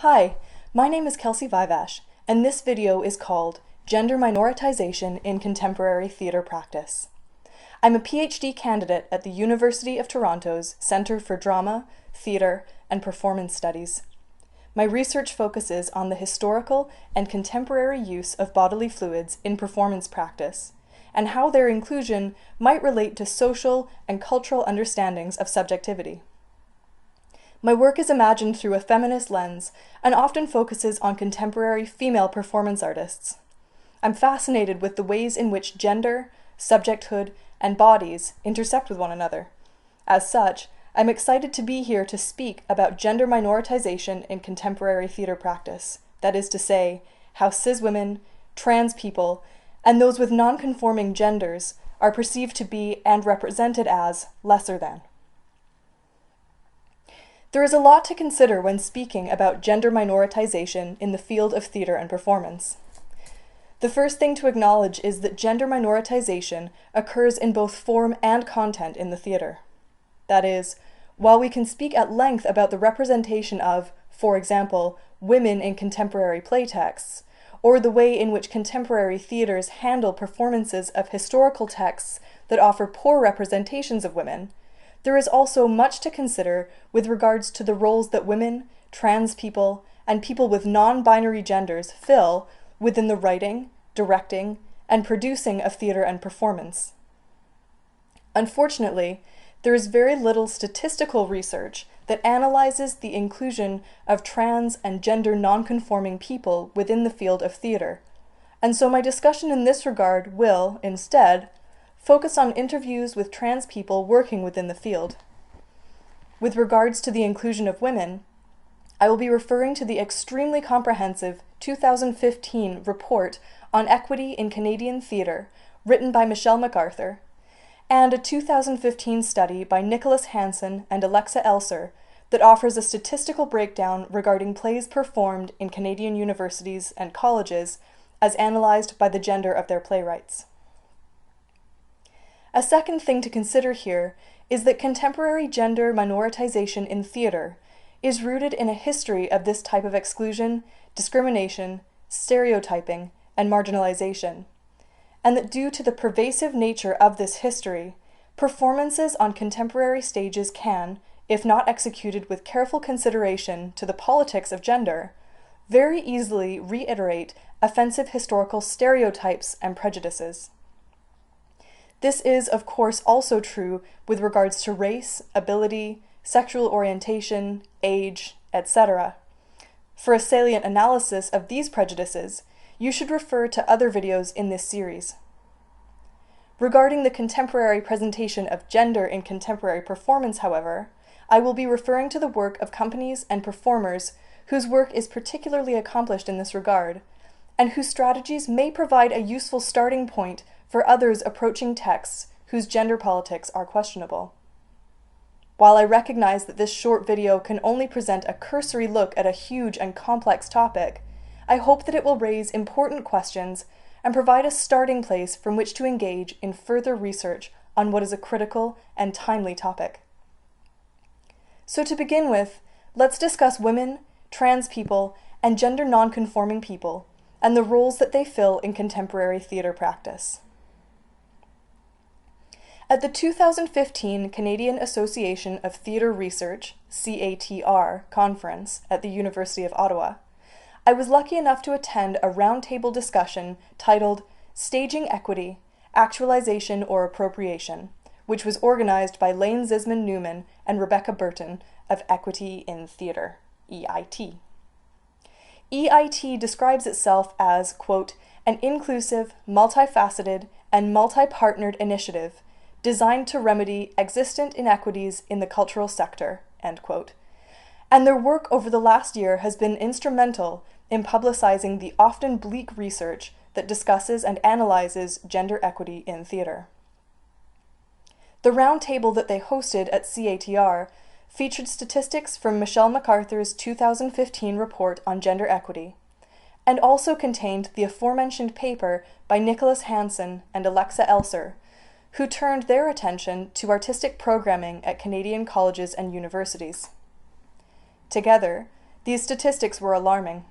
Hi, my name is Kelsy Vivash, and this video is called Gender Minoritization in Contemporary Theatre Practice. I'm a PhD candidate at the University of Toronto's Centre for Drama, Theatre, and Performance Studies. My research focuses on the historical and contemporary use of bodily fluids in performance practice, and how their inclusion might relate to social and cultural understandings of subjectivity. My work is imagined through a feminist lens and often focuses on contemporary female performance artists. I'm fascinated with the ways in which gender, subjecthood, and bodies intersect with one another. As such, I'm excited to be here to speak about gender minoritization in contemporary theatre practice, that is to say, how cis women, trans people, and those with non-conforming genders are perceived to be and represented as lesser than. There is a lot to consider when speaking about gender minoritization in the field of theatre and performance. The first thing to acknowledge is that gender minoritization occurs in both form and content in the theatre. That is, while we can speak at length about the representation of, for example, women in contemporary playtexts, or the way in which contemporary theatres handle performances of historical texts that offer poor representations of women, there is also much to consider with regards to the roles that women, trans people, and people with non-binary genders fill within the writing, directing, and producing of theatre and performance. Unfortunately, there is very little statistical research that analyzes the inclusion of trans and gender non-conforming people within the field of theatre, and so my discussion in this regard will, instead, focus on interviews with trans people working within the field. With regards to the inclusion of women, I will be referring to the extremely comprehensive 2015 report on equity in Canadian theatre written by Michelle MacArthur, and a 2015 study by Nicholas Hansen and Alexa Elser that offers a statistical breakdown regarding plays performed in Canadian universities and colleges as analysed by the gender of their playwrights. A second thing to consider here is that contemporary gender minoritization in theatre is rooted in a history of this type of exclusion, discrimination, stereotyping, and marginalization, and that due to the pervasive nature of this history, performances on contemporary stages can, if not executed with careful consideration to the politics of gender, very easily reiterate offensive historical stereotypes and prejudices. This is, of course, also true with regards to race, ability, sexual orientation, age, etc. For a salient analysis of these prejudices, you should refer to other videos in this series. Regarding the contemporary presentation of gender in contemporary performance, however, I will be referring to the work of companies and performers whose work is particularly accomplished in this regard, and whose strategies may provide a useful starting point for others approaching texts whose gender politics are questionable. While I recognize that this short video can only present a cursory look at a huge and complex topic, I hope that it will raise important questions and provide a starting place from which to engage in further research on what is a critical and timely topic. So to begin with, let's discuss women, trans people, and gender non-conforming people, and the roles that they fill in contemporary theatre practice. At the 2015 Canadian Association of Theatre Research, CATR, conference at the University of Ottawa, I was lucky enough to attend a roundtable discussion titled Staging Equity, Actualization or Appropriation, which was organized by Lane Zisman Newman and Rebecca Burton of Equity in Theatre, EIT. EIT describes itself as, quote, an inclusive, multifaceted, and multi-partnered initiative designed to remedy existent inequities in the cultural sector, end quote. And their work over the last year has been instrumental in publicizing the often bleak research that discusses and analyzes gender equity in theatre. The roundtable that they hosted at CATR featured statistics from Michelle MacArthur's 2015 report on gender equity, and also contained the aforementioned paper by Nicholas Hansen and Alexa Elser, who turned their attention to artistic programming at Canadian colleges and universities. Together, These statistics were alarming.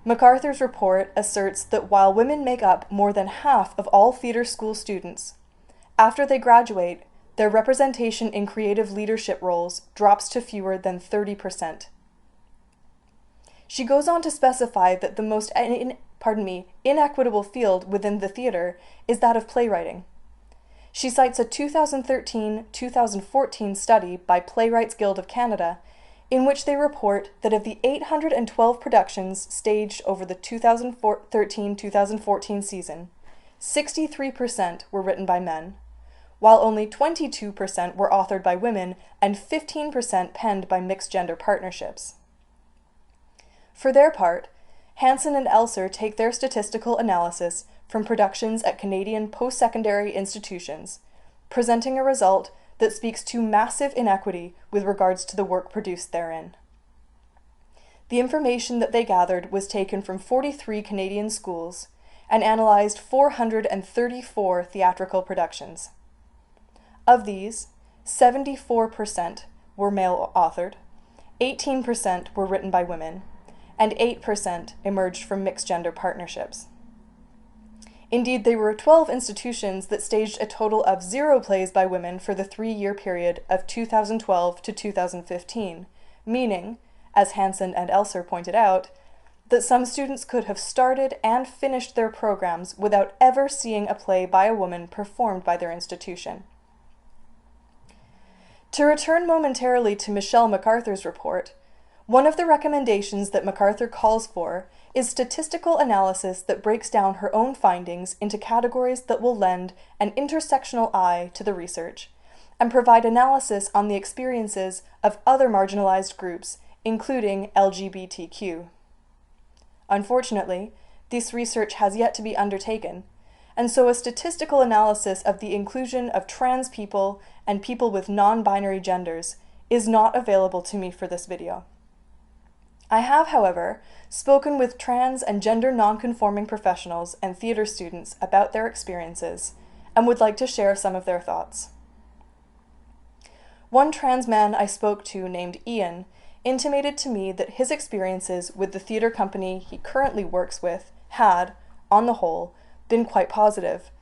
MacArthur's report asserts that while women make up more than half of all theater school students, after they graduate, their representation in creative leadership roles drops to fewer than 30%. She goes on to specify that the most inequitable field within the theater is that of playwriting. She cites a 2013-2014 study by Playwrights Guild of Canada, in which they report that of the 812 productions staged over the 2013-2014 season, 63% were written by men, while only 22% were authored by women and 15% penned by mixed-gender partnerships. For their part, Hansen and Elser take their statistical analysis from productions at Canadian post-secondary institutions, presenting a result that speaks to massive inequity with regards to the work produced therein. The information that they gathered was taken from 43 Canadian schools and analyzed 434 theatrical productions. Of these, 74% were male-authored, 18% were written by women, and 8% emerged from mixed-gender partnerships. Indeed, there were 12 institutions that staged a total of 0 plays by women for the 3-year period of 2012 to 2015, meaning, as Hansen and Elser pointed out, that some students could have started and finished their programs without ever seeing a play by a woman performed by their institution. To return momentarily to Michelle MacArthur's report, one of the recommendations that MacArthur calls for is statistical analysis that breaks down her own findings into categories that will lend an intersectional eye to the research and provide analysis on the experiences of other marginalized groups, including LGBTQ. Unfortunately, this research has yet to be undertaken, and so a statistical analysis of the inclusion of trans people and people with non-binary genders is not available to me for this video. I have, however, spoken with trans and gender non-conforming professionals and theater students about their experiences and would like to share some of their thoughts. One trans man I spoke to named Ian intimated to me that his experiences with the theater company he currently works with had, on the whole, been quite positive,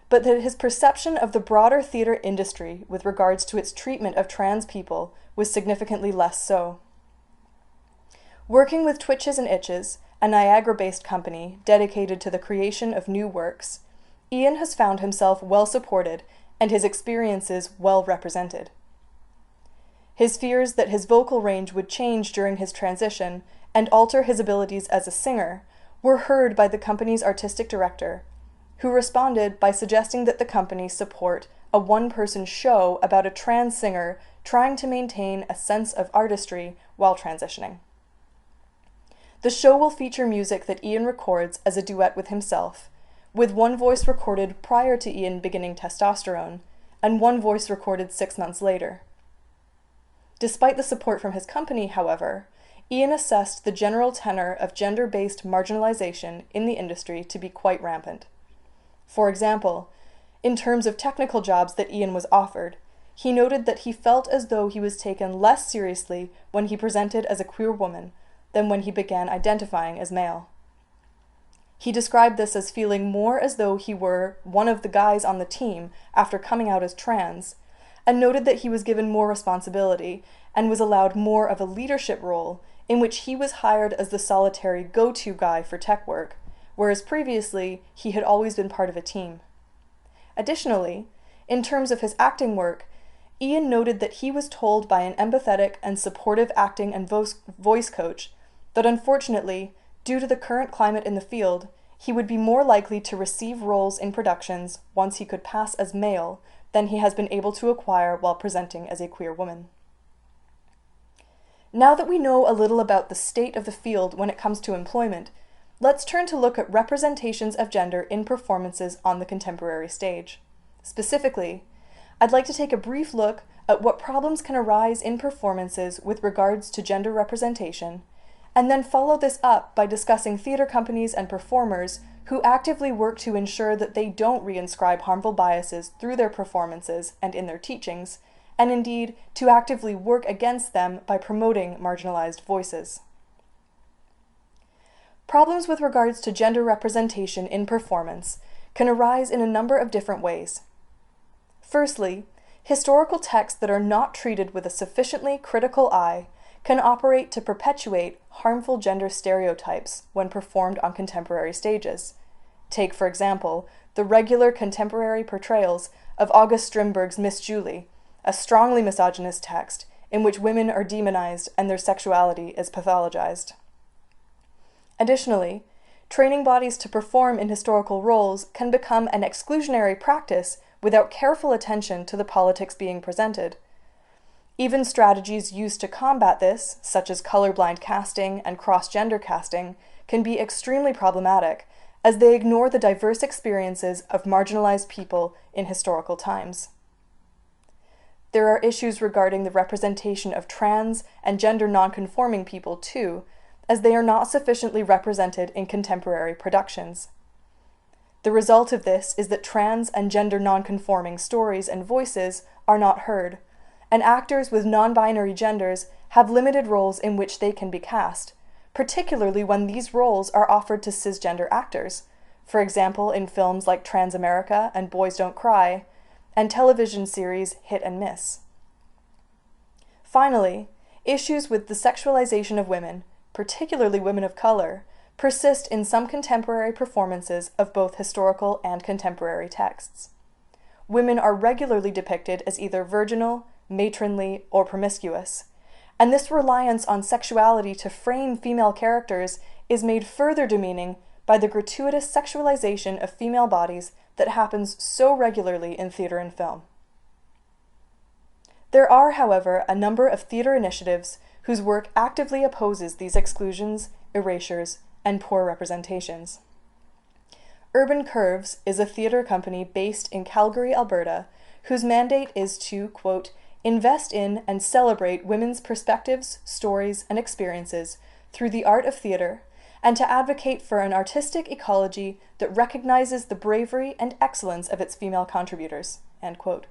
but that his perception of the broader theater industry with regards to its treatment of trans people was significantly less so. Working with Twitches and Itches, a Niagara-based company dedicated to the creation of new works, Ian has found himself well supported and his experiences well represented. His fears that his vocal range would change during his transition and alter his abilities as a singer were heard by the company's artistic director, who responded by suggesting that the company support a one-person show about a trans singer trying to maintain a sense of artistry while transitioning. The show will feature music that Ian records as a duet with himself, with one voice recorded prior to Ian beginning testosterone, and one voice recorded 6 months later. Despite the support from his company, however, Ian assessed the general tenor of gender-based marginalization in the industry to be quite rampant. For example, in terms of technical jobs that Ian was offered, he noted that he felt as though he was taken less seriously when he presented as a queer woman than when he began identifying as male. He described this as feeling more as though he were one of the guys on the team after coming out as trans, and noted that he was given more responsibility and was allowed more of a leadership role in which he was hired as the solitary go-to guy for tech work, whereas previously he had always been part of a team. Additionally, in terms of his acting work, Ian noted that he was told by an empathetic and supportive acting and voice coach that unfortunately, due to the current climate in the field, he would be more likely to receive roles in productions once he could pass as male than he has been able to acquire while presenting as a queer woman. Now that we know a little about the state of the field when it comes to employment, let's turn to look at representations of gender in performances on the contemporary stage. Specifically, I'd like to take a brief look at what problems can arise in performances with regards to gender representation, and then follow this up by discussing theater companies and performers who actively work to ensure that they don't reinscribe harmful biases through their performances and in their teachings, and indeed to actively work against them by promoting marginalized voices. Problems with regards to gender representation in performance can arise in a number of different ways. Firstly, historical texts that are not treated with a sufficiently critical eye can operate to perpetuate harmful gender stereotypes when performed on contemporary stages. Take, for example, the regular contemporary portrayals of August Strindberg's Miss Julie, a strongly misogynist text in which women are demonized and their sexuality is pathologized. Additionally, training bodies to perform in historical roles can become an exclusionary practice without careful attention to the politics being presented. Even strategies used to combat this, such as colorblind casting and cross-gender casting, can be extremely problematic, as they ignore the diverse experiences of marginalized people in historical times. There are issues regarding the representation of trans and gender non-conforming people too, as they are not sufficiently represented in contemporary productions. The result of this is that trans and gender non-conforming stories and voices are not heard, and actors with non-binary genders have limited roles in which they can be cast, particularly when these roles are offered to cisgender actors, for example in films like Trans America and Boys Don't Cry, and television series Hit and Miss. Finally, issues with the sexualization of women, particularly women of color, persist in some contemporary performances of both historical and contemporary texts. Women are regularly depicted as either virginal, matronly, or promiscuous, and this reliance on sexuality to frame female characters is made further demeaning by the gratuitous sexualization of female bodies that happens so regularly in theater and film. There are, however, a number of theater initiatives whose work actively opposes these exclusions, erasures, and poor representations. Urban Curves is a theater company based in Calgary, Alberta, whose mandate is to, quote, invest in and celebrate women's perspectives, stories, and experiences through the art of theater, and to advocate for an artistic ecology that recognizes the bravery and excellence of its female contributors, end quote.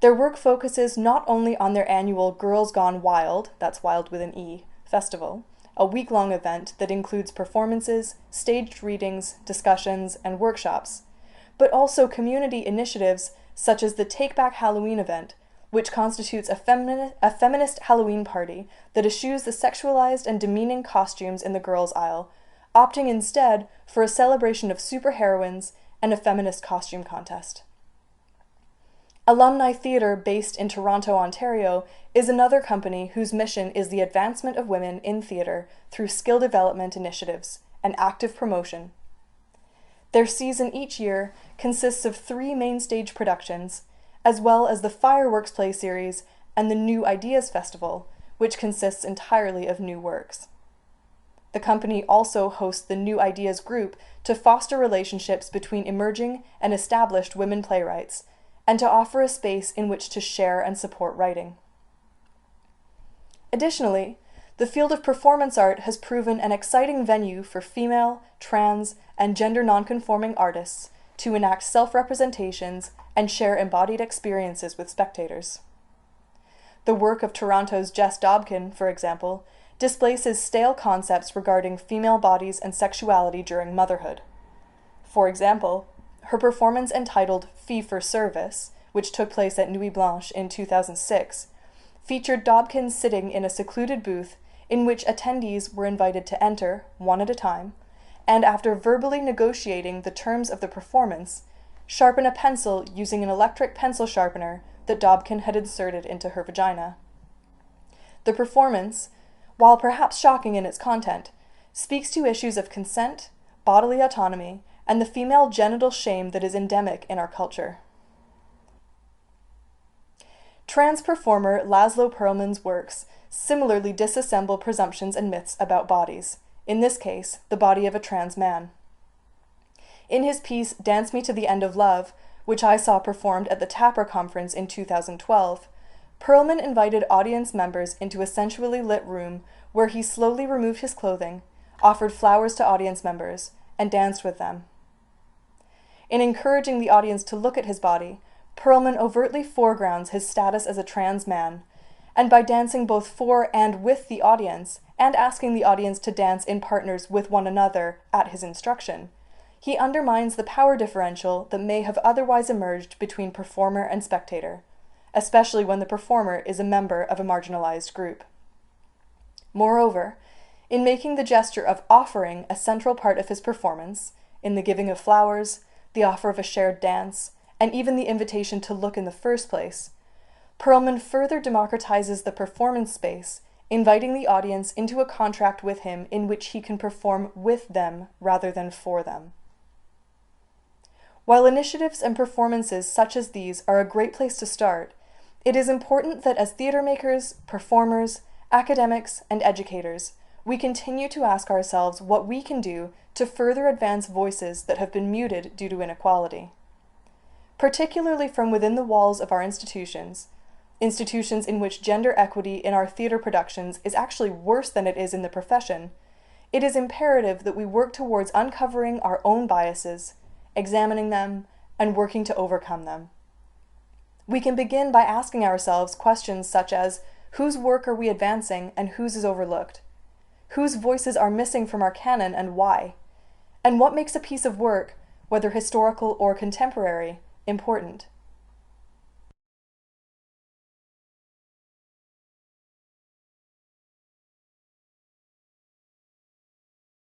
Their work focuses not only on their annual Girls Gone Wild, that's Wild with an E, festival, a week-long event that includes performances, staged readings, discussions, and workshops, but also community initiatives such as the Take Back Halloween event, which constitutes a feminist Halloween party that eschews the sexualized and demeaning costumes in the girls' aisle, opting instead for a celebration of superheroines and a feminist costume contest. Alumni Theatre, based in Toronto, Ontario, is another company whose mission is the advancement of women in theatre through skill development initiatives and active promotion. Their season each year consists of 3 main stage productions, as well as the Fireworks Play Series and the New Ideas Festival, which consists entirely of new works. The company also hosts the New Ideas Group to foster relationships between emerging and established women playwrights, and to offer a space in which to share and support writing. Additionally, the field of performance art has proven an exciting venue for female, trans, and gender non-conforming artists to enact self-representations and share embodied experiences with spectators. The work of Toronto's Jess Dobkin, for example, displaces stale concepts regarding female bodies and sexuality during motherhood. For example, her performance entitled Fee for Service, which took place at Nuit Blanche in 2006, featured Dobkin sitting in a secluded booth in which attendees were invited to enter, one at a time, and after verbally negotiating the terms of the performance, sharpen a pencil using an electric pencil sharpener that Dobkin had inserted into her vagina. The performance, while perhaps shocking in its content, speaks to issues of consent, bodily autonomy, and the female genital shame that is endemic in our culture. Trans performer Laszlo Perlman's works similarly disassemble presumptions and myths about bodies, in this case, the body of a trans man. In his piece Dance Me to the End of Love, which I saw performed at the Tapper Conference in 2012, Perlman invited audience members into a sensually lit room where he slowly removed his clothing, offered flowers to audience members, and danced with them. In encouraging the audience to look at his body, Perlman overtly foregrounds his status as a trans man, and by dancing both for and with the audience, and asking the audience to dance in partners with one another at his instruction, he undermines the power differential that may have otherwise emerged between performer and spectator, especially when the performer is a member of a marginalized group. Moreover, in making the gesture of offering a central part of his performance, in the giving of flowers, the offer of a shared dance, and even the invitation to look in the first place, Perlman further democratizes the performance space, inviting the audience into a contract with him in which he can perform with them rather than for them. While initiatives and performances such as these are a great place to start, it is important that as theater makers, performers, academics, and educators, we continue to ask ourselves what we can do to further advance voices that have been muted due to inequality. Particularly from within the walls of our institutions in which gender equity in our theater productions is actually worse than it is in the profession, it is imperative that we work towards uncovering our own biases, examining them, and working to overcome them. We can begin by asking ourselves questions such as, whose work are we advancing and whose is overlooked? Whose voices are missing from our canon and why? And what makes a piece of work, whether historical or contemporary, important?